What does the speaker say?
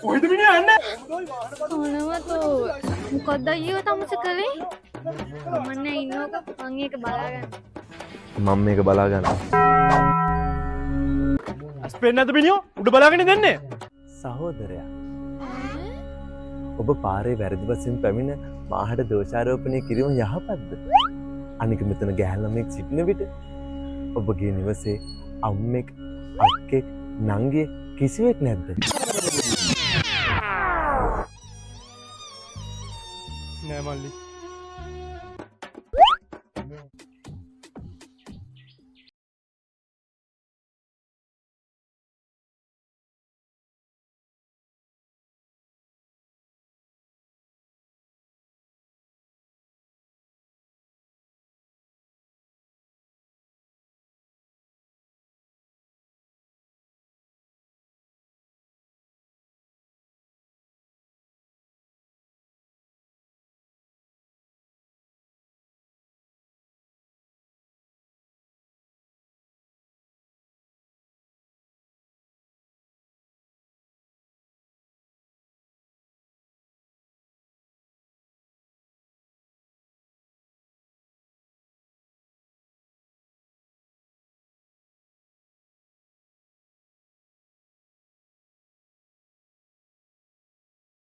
කොහෙද මිනිහා යන්නේ? මොනවද මොකක්ද අයියෝ තමස කළේ මම ඉන්නක මම ඒක බලාගන්න මම මේක බලා ගන්න. අස්පෙන් නැද්ද මිනිහෝ? උඩ බලාගෙන දෙන්නේ. සහෝදරයා. ඔබ පාරේ වැරදි වශයෙන් පැමිණ මාහට දෝෂාරෝපණය කිරීම යහපත්ද? අනික මෙතන ගැහැණු ළමෙක් සිටින විට ඔබගේ නිවසේ අම්මෙක් අක්කෙක් නංගියෙක් කිසිවෙක් නැද්ද? නෑ මල්ලි.